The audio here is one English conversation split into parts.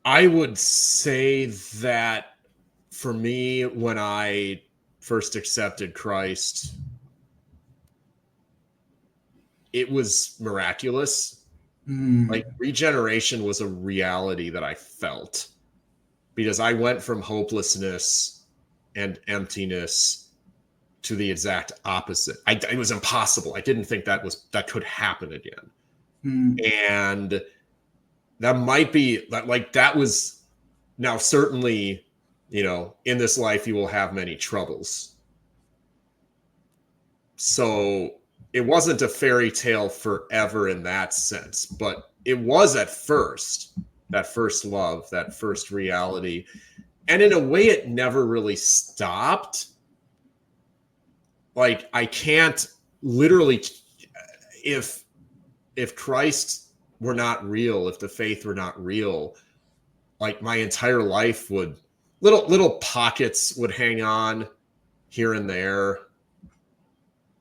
I would say that for me, when I first accepted Christ, it was miraculous. Like regeneration was a reality that I felt because I went from hopelessness and emptiness to the exact opposite. It was impossible. I didn't think that could happen again. And that might be like that was now certainly, in this life you will have many troubles. So it wasn't a fairy tale forever in that sense, but it was at first, that first love, that first reality. And in a way, it never really stopped. Like I can't literally, if Christ were not real, if the faith were not real, like my entire life would, little pockets would hang on here and there.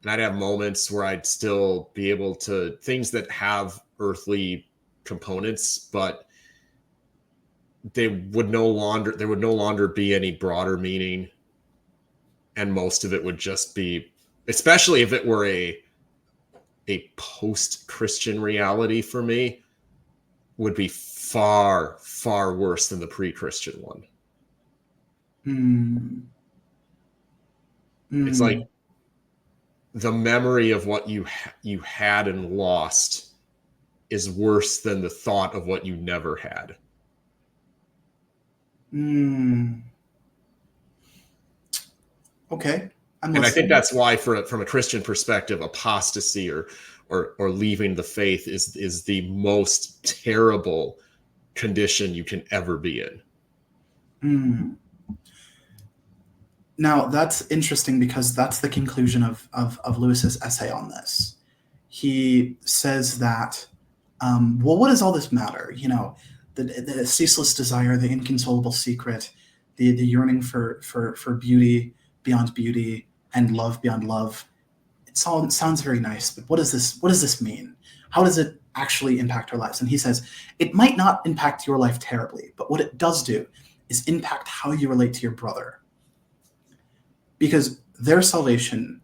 And I'd have moments where I'd still be able to, things that have earthly components, but there would no longer be any broader meaning. And most of it would just be, especially if it were a post-Christian reality for me, would be far, far worse than the pre-Christian one. It's like the memory of what you had and lost is worse than the thought of what you never had. Okay. And I think that's why, from a Christian perspective, apostasy or leaving the faith is the most terrible condition you can ever be in. Now that's interesting because that's the conclusion of Lewis's essay on this. He says that, well, what does all this matter? The ceaseless desire, the inconsolable secret, the yearning for beauty beyond beauty and love beyond love. It sounds very nice, but what does this mean? How does it actually impact our lives? And he says, it might not impact your life terribly, but what it does do is impact how you relate to your brother. Because their salvation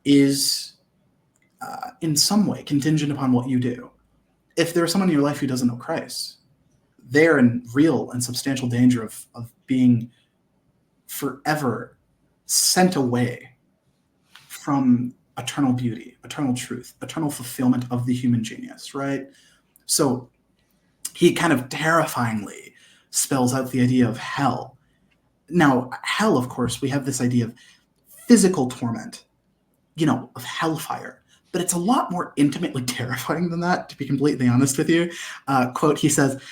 is in some way contingent upon what you do. If there's someone in your life who doesn't know Christ, they're in real and substantial danger of being forever sent away from eternal beauty, eternal truth, eternal fulfillment of the human genius, right? So he kind of terrifyingly spells out the idea of hell. Now, hell, of course, we have this idea of physical torment, of hellfire. But it's a lot more intimately terrifying than that, to be completely honest with you. Quote, he says,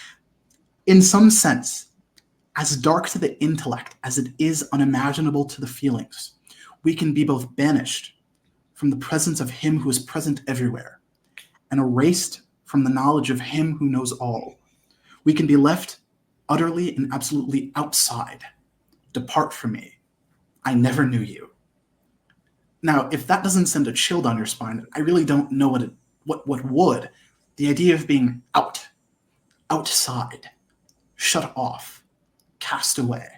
in some sense, as dark to the intellect as it is unimaginable to the feelings, we can be both banished from the presence of him who is present everywhere and erased from the knowledge of him who knows all. We can be left utterly and absolutely outside. Depart from me. I never knew you. Now, if that doesn't send a chill down your spine, I really don't know what would. The idea of being outside, shut off, cast away.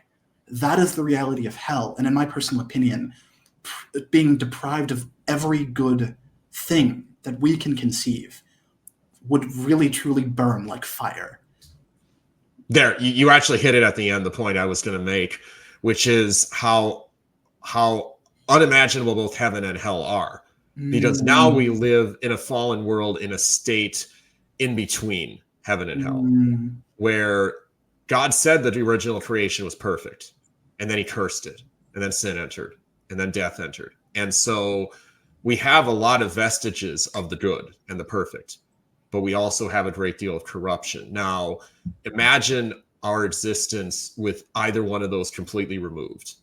That is the reality of hell. And in my personal opinion, being deprived of every good thing that we can conceive would really, truly burn like fire. There, you actually hit it at the end, the point I was going to make, which is how unimaginable both heaven and hell are. Because now we live in a fallen world in a state in between heaven and hell, where God said that the original creation was perfect, and then he cursed it, and then sin entered, and then death entered. And so we have a lot of vestiges of the good and the perfect, but we also have a great deal of corruption. Now, imagine our existence with either one of those completely removed.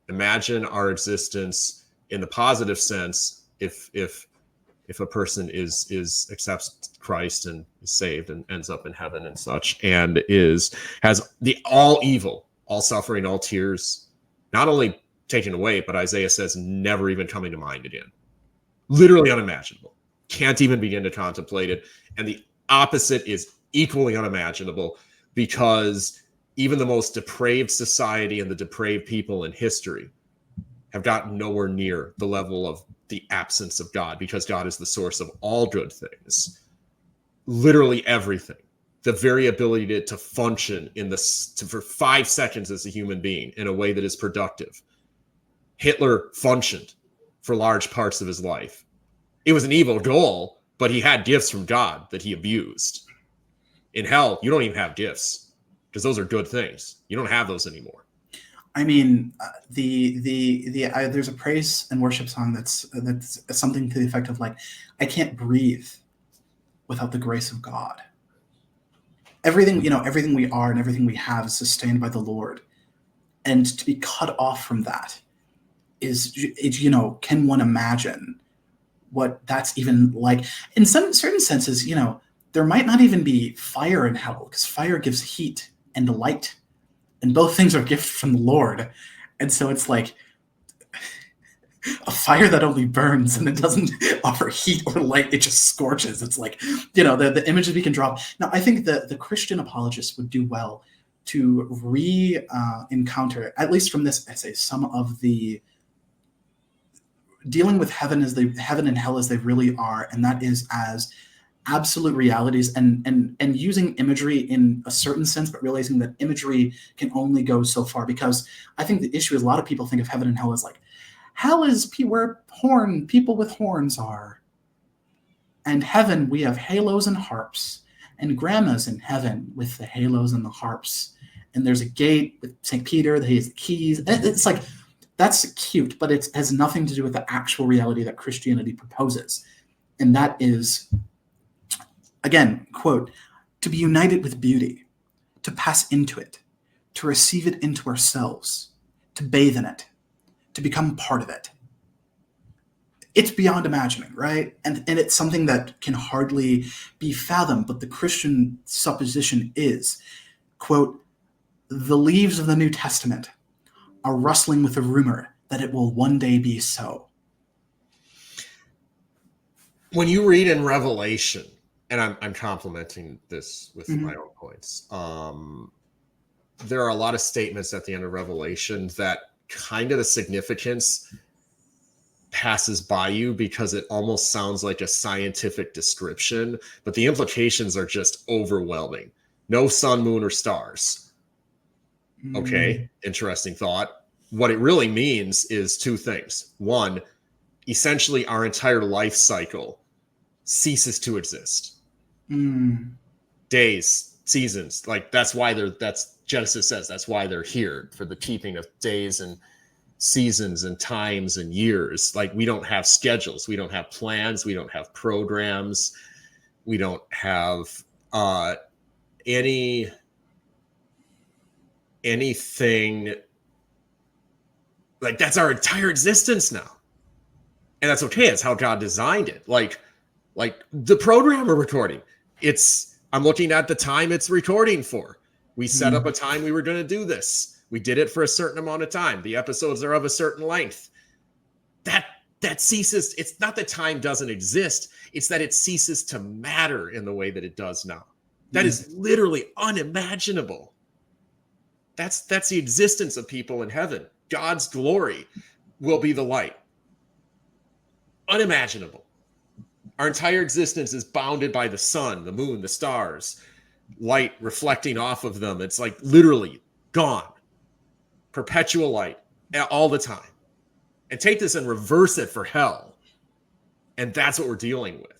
Imagine our existence in the positive sense if a person accepts Christ and is saved and ends up in heaven and such, and has all evil, all suffering, all tears, not only taken away, but Isaiah says never even coming to mind again. Literally unimaginable. Can't even begin to contemplate it. And the opposite is equally unimaginable, because even the most depraved society and the depraved people in history have gotten nowhere near the level of the absence of God, because God is the source of all good things. Literally everything. The very ability to function for 5 seconds as a human being in a way that is productive. Hitler functioned for large parts of his life. It was an evil goal, but he had gifts from God that he abused. In hell, you don't even have gifts, because those are good things. You don't have those anymore. I mean, there's a praise and worship song that's something to the effect of like, I can't breathe without the grace of God. Everything we are and everything we have is sustained by the Lord, and to be cut off from that is, can one imagine what that's even like? In some certain senses, there might not even be fire in hell, because fire gives heat and light, and both things are gifts from the Lord. And so it's like a fire that only burns and it doesn't offer heat or light, it just scorches. It's like, the images we can draw. Now, I think that the Christian apologists would do well to encounter, at least from this essay, some of the dealing with heaven and hell as they really are, and that is as absolute realities, and using imagery in a certain sense, but realizing that imagery can only go so far. Because I think the issue is, a lot of people think of heaven and hell as like, hell is where people with horns are, and heaven we have halos and harps, and grandma's in heaven with the halos and the harps, and there's a gate with St. Peter that he has the keys. It's like, that's cute, but it has nothing to do with the actual reality that Christianity proposes, and that is, again, quote, to be united with beauty, to pass into it, to receive it into ourselves, to bathe in it, to become part of it. It's beyond imagining, right? And it's something that can hardly be fathomed, but the Christian supposition is, quote, the leaves of the New Testament are rustling with a rumor that it will one day be so. When you read in Revelation, and I'm complimenting this with my own points, there are a lot of statements at the end of Revelation that kind of the significance passes by you, because it almost sounds like a scientific description, but the implications are just overwhelming. No sun, moon, or stars. Okay, interesting thought. What it really means is 2 things. One, essentially our entire life cycle ceases to exist. Days, seasons, like that's Genesis says, that's why they're here, for the keeping of days and seasons and times and years. Like, we don't have schedules, we don't have plans, we don't have programs, we don't have anything. Like, that's our entire existence now, and that's okay. It's how God designed it. Like the program we're recording, I'm looking at the time it's recording for. We set up a time we were going to do this. We did it for a certain amount of time. The episodes are of a certain length. That ceases. It's not that time doesn't exist. It's that it ceases to matter in the way that it does now. That is literally unimaginable. That's the existence of people in heaven. God's glory will be the light. Unimaginable. Our entire existence is bounded by the sun, the moon, the stars, light reflecting off of them. It's like literally gone. Perpetual light all the time. And take this and reverse it for hell. And that's what we're dealing with.